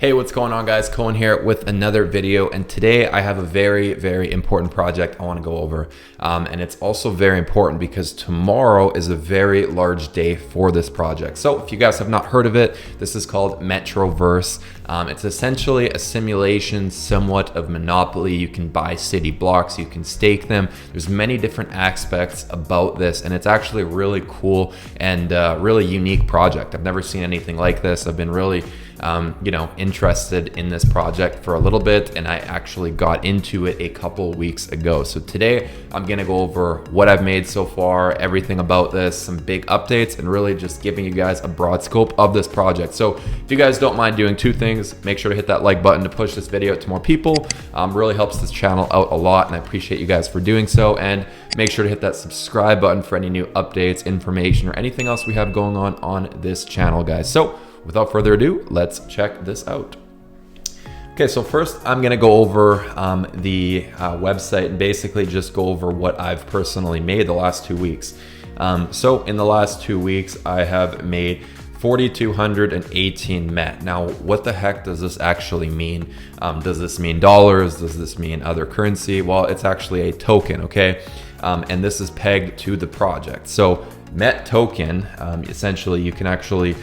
Hey, what's going on, guys? Cohen here with another video, and today I have a very important project I want to go over, and it's also very important because tomorrow is a very large day for this project. So if you guys have not heard of it, this is called Metroverse. It's essentially a simulation somewhat of Monopoly. You can buy city blocks, you can stake them. There's many different aspects about this, and it's actually a really cool and really unique project. I've never seen anything like this. I've been really interested in this project for a little bit, and I actually got into it a couple weeks ago. So today I'm gonna go over what I've made so far, everything about this, some big updates, and really just giving you guys a broad scope of this project. So if you guys don't mind doing two things, make sure to hit that like button to push this video out to more people. Really helps this channel out a lot, and I appreciate you guys for doing so. And make sure to hit that subscribe button for any new updates, information, or anything else we have going on this channel, guys. So without further ado, let's check this out. Okay, so first I'm gonna go over the website and basically just go over what I've personally made the last 2 weeks. So in the last 2 weeks, I have made 4,218 MET. Now, what the heck does this actually mean? Does this mean dollars? Does this mean other currency? Well, it's actually a token, okay? And this is pegged to the project. So MET token, essentially you can actually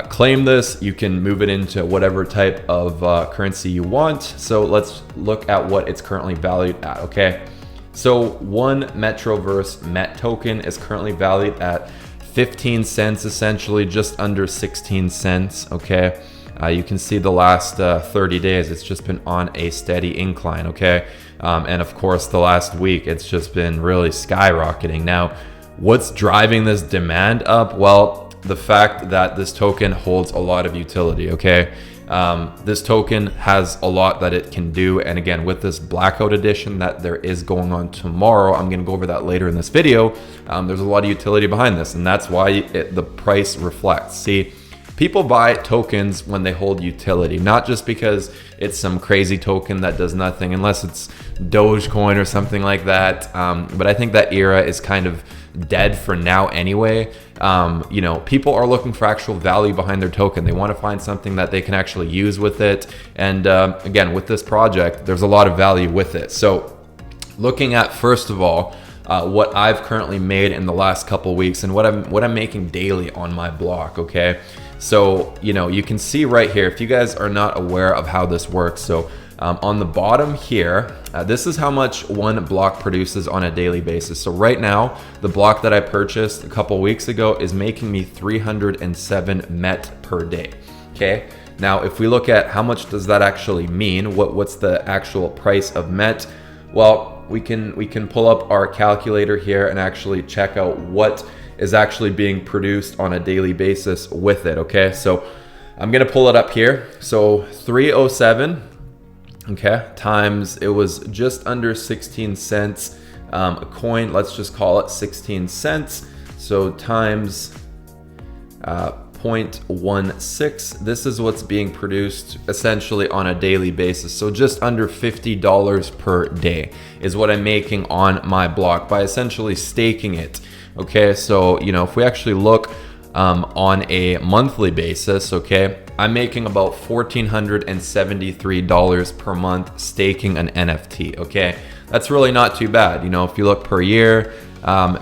claim this, you can move it into whatever type of currency you want. So let's look at what it's currently valued at, okay? So one Metroverse MET token is currently valued at 15 cents, essentially just under 16 cents, okay? You can see the last 30 days, it's just been on a steady incline, okay? And of course, the last week, it's just been really skyrocketing. Now, what's driving this demand up? Well, the fact that this token holds a lot of utility, okay? This token has a lot that it can do, and again, with this Blackout edition that there is going on tomorrow, I'm gonna go over that later in this video, there's a lot of utility behind this, and that's why the price reflects. See, people buy tokens when they hold utility, not just because it's some crazy token that does nothing, unless it's Dogecoin or something like that, but I think that era is kind of dead for now anyway. People are looking for actual value behind their token. They want to find something that they can actually use with it. And again, with this project, there's a lot of value with it. So looking at, first of all, what I've currently made in the last couple weeks and what I'm making daily on my block, okay? So, you can see right here, if you guys are not aware of how this works, so on the bottom here, this is how much one block produces on a daily basis. So right now, the block that I purchased a couple weeks ago is making me 307 MET per day, okay? Now, if we look at how much does that actually mean, what's the actual price of MET? Well, we can pull up our calculator here and actually check out what is actually being produced on a daily basis with it, okay? So I'm gonna pull it up here. So 307, okay, times, it was just under 16 cents a coin, let's just call it 16 cents. So times 0.16, this is what's being produced essentially on a daily basis. So just under $50 per day is what I'm making on my block by essentially staking it. Okay, so if we actually look on a monthly basis, okay, I'm making about $1,473 per month staking an NFT, okay? That's really not too bad. If you look per year,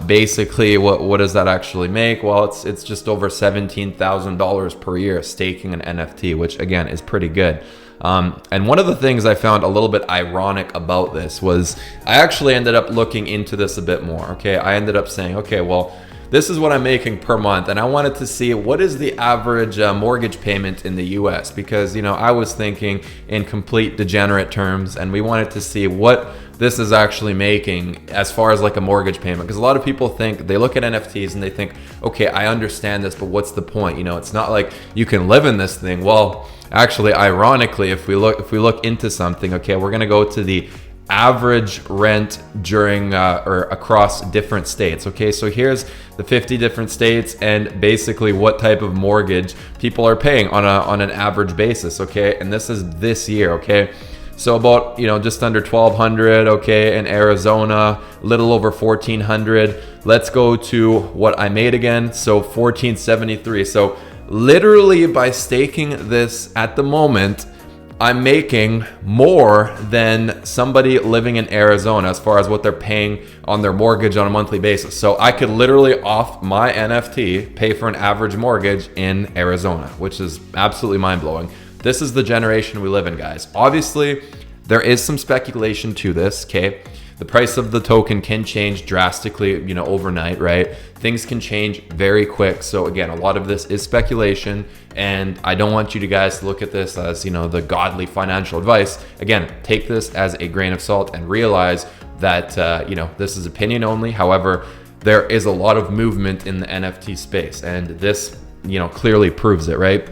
basically what does that actually make? Well, it's just over $17,000 per year staking an NFT, which again is pretty good. And one of the things I found a little bit ironic about this was I actually ended up looking into this a bit more, okay? I ended up saying, okay, well, this is what I'm making per month, and I wanted to see what is the average mortgage payment in the US, because I was thinking in complete degenerate terms, and we wanted to see what this is actually making as far as like a mortgage payment, because a lot of people they look at NFTs and they think, okay, I understand this, but what's the point? It's not like you can live in this thing. Well, actually, ironically, if we look into something, okay, we're gonna go to the average rent during or across different states. Okay, so here's the 50 different states and basically what type of mortgage people are paying on an average basis. Okay, and this is this year. Okay, so about just under 1,200. Okay, in Arizona, a little over 1,400. Let's go to what I made again. So 1,473. So literally by staking this at the moment, I'm making more than somebody living in Arizona as far as what they're paying on their mortgage on a monthly basis. So I could literally, off my NFT, pay for an average mortgage in Arizona, which is absolutely mind-blowing. This is the generation we live in, guys. Obviously, there is some speculation to this, okay? The price of the token can change drastically, you know, overnight, right? Things can change very quick. So again, a lot of this is speculation, and I don't want you guys to look at this as, you know, the godly financial advice. Again, take this as a grain of salt and realize that, you know, this is opinion only. However, there is a lot of movement in the NFT space, and this, you know, clearly proves it, right?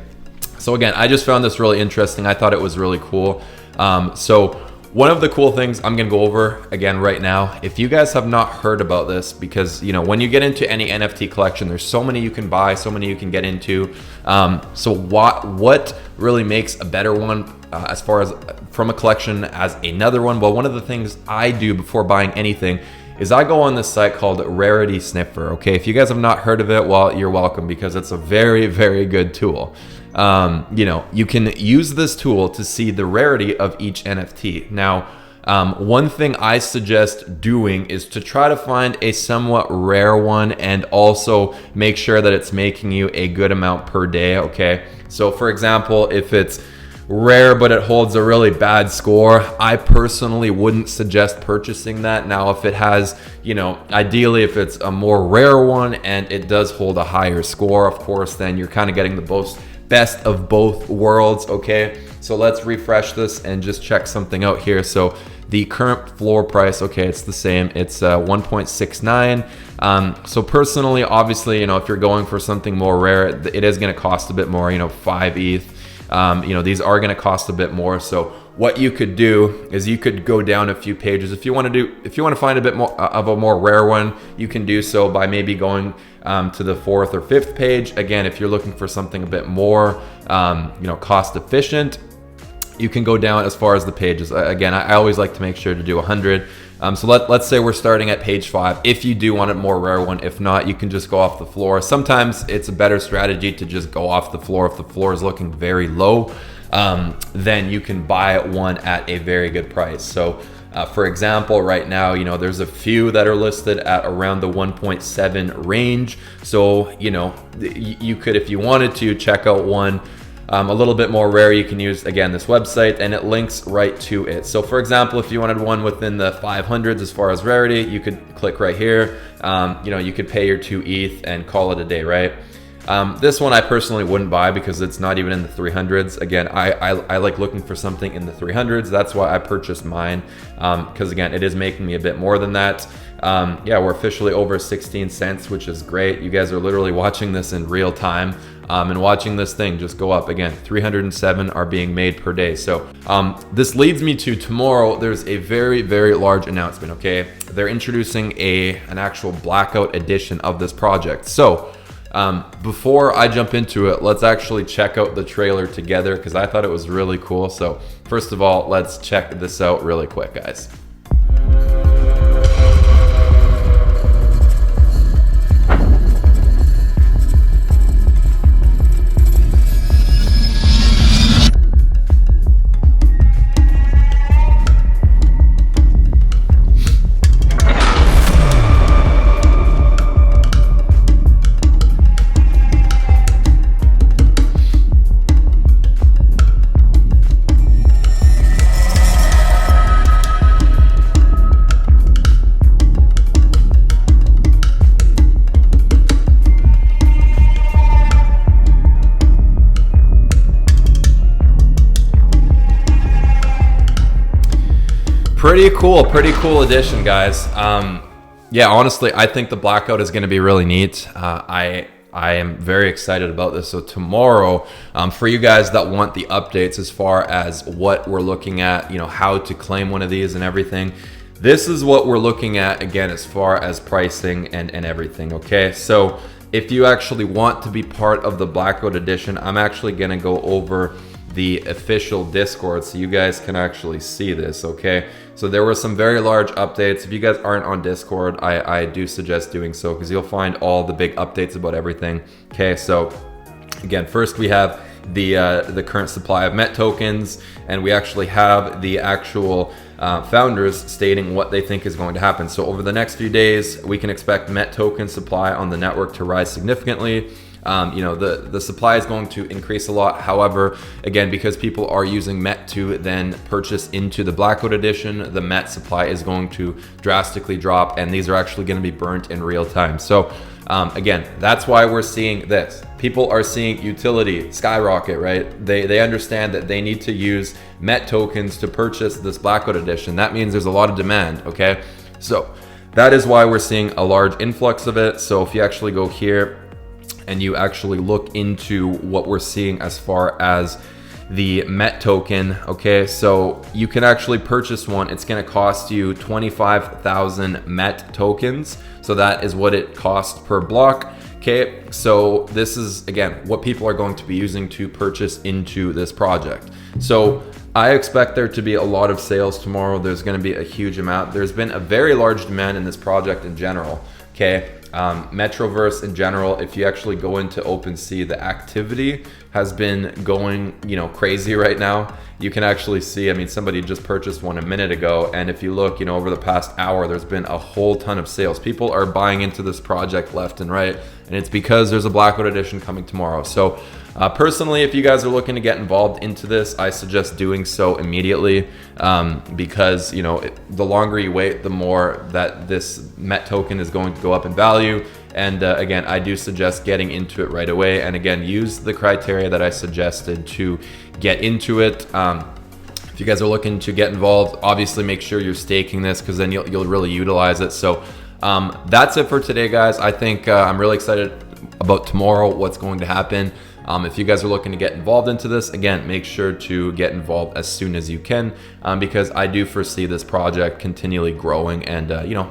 So again, I just found this really interesting. I thought it was really cool. So one of the cool things I'm gonna go over again right now, if you guys have not heard about this, because, you know, when you get into any NFT collection, there's so many you can buy, so many you can get into. So what really makes a better one as far as from a collection as another one? Well, one of the things I do before buying anything is I go on this site called Rarity Sniffer. Okay, if you guys have not heard of it, well, you're welcome, because it's a very, very good tool. You know, you can use this tool to see the rarity of each NFT. Now, one thing I suggest doing is to try to find a somewhat rare one, and also make sure that it's making you a good amount per day, okay? So for example, if it's rare but it holds a really bad score, I personally wouldn't suggest purchasing that. Now, if it has, you know, ideally if it's a more rare one and it does hold a higher score, of course, then you're kind of getting the best of both worlds, okay? So let's refresh this and just check something out here. So the current floor price, okay, it's the same. It's 1.69. So personally, obviously, you know, if you're going for something more rare, it is going to cost a bit more, you know, 5 ETH. You know, these are going to cost a bit more. So what you could do is you could go down a few pages. If you want to find a bit more of a more rare one, you can do so by maybe going to the 4th or 5th page. Again, if you're looking for something a bit more, you know, cost efficient, you can go down as far as the pages. Again, I always like to make sure to do 100. So let's say we're starting at page 5. If you do want a more rare one, if not, you can just go off the floor. Sometimes it's a better strategy to just go off the floor. If the floor is looking very low, then you can buy one at a very good price. So for example, right now, you know, there's a few that are listed at around the 1.7 range. So, you know, you could, if you wanted to, check out one a little bit more rare. You can use, again, this website, and it links right to it. So for example, if you wanted one within the 500s as far as rarity, you could click right here. You know, you could pay your 2 ETH and call it a day, right? This one I personally wouldn't buy because it's not even in the 300s. Again, I like looking for something in the 300s. That's why I purchased mine, because again, it is making me a bit more than that. Yeah, we're officially over 16 cents, which is great. You guys are literally watching this in real time, and watching this thing just go up. Again, 307 are being made per day. So this leads me to tomorrow. There's a very, very large announcement, okay? They're introducing an actual blackout edition of this project. So before I jump into it, let's actually check out the trailer together, because I thought it was really cool. So first of all, let's check this out really quick, guys. Pretty cool addition, guys. Yeah, honestly, I think the blackout is going to be really neat. I am very excited about this. So tomorrow, for you guys that want the updates as far as what we're looking at, you know, how to claim one of these and everything, this is what we're looking at, again, as far as pricing and everything, okay? So if you actually want to be part of the blackout edition, I'm actually going to go over the official Discord so you guys can actually see this, okay? So there were some very large updates. If you guys aren't on Discord, I do suggest doing so, because you'll find all the big updates about everything. Okay, so again, first we have the current supply of MET tokens, and we actually have the actual founders stating what they think is going to happen. So over the next few days, we can expect MET token supply on the network to rise significantly. The supply is going to increase a lot. However, again, because people are using MET to then purchase into the Blackout edition, the MET supply is going to drastically drop, and these are actually going to be burnt in real time. So again, that's why we're seeing this. People are seeing utility skyrocket, right? They understand that they need to use MET tokens to purchase this Blackout edition. That means there's a lot of demand, okay? So that is why we're seeing a large influx of it. So if you actually go here and you actually look into what we're seeing as far as the MET token, okay, so you can actually purchase one. It's going to cost you 25,000 MET tokens. So that is what it costs per block. Okay, so this is, again, what people are going to be using to purchase into this project. So I expect there to be a lot of sales tomorrow. There's going to be a huge amount. There's been a very large demand in this project in general. Okay, Metroverse in general, if you actually go into OpenSea, the activity has been going, crazy right now. You can actually see, I mean, somebody just purchased one a minute ago, and if you look, over the past hour, there's been a whole ton of sales. People are buying into this project left and right, and it's because there's a Blackout edition coming tomorrow. So personally, if you guys are looking to get involved into this, I suggest doing so immediately, because the longer you wait, the more that this MET token is going to go up in value. And again, I do suggest getting into it right away. And again, use the criteria that I suggested to get into it. If you guys are looking to get involved, obviously make sure you're staking this, because then you'll really utilize it. So that's it for today, guys. I think I'm really excited about tomorrow, what's going to happen. If you guys are looking to get involved into this, again, make sure to get involved as soon as you can, because I do foresee this project continually growing and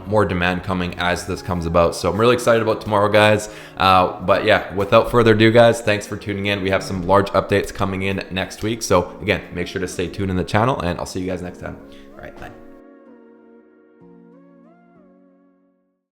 more demand coming as this comes about. So I'm really excited about tomorrow, guys. But yeah, without further ado, guys, thanks for tuning in. We have some large updates coming in next week. So again, make sure to stay tuned in the channel, and I'll see you guys next time. All right, bye.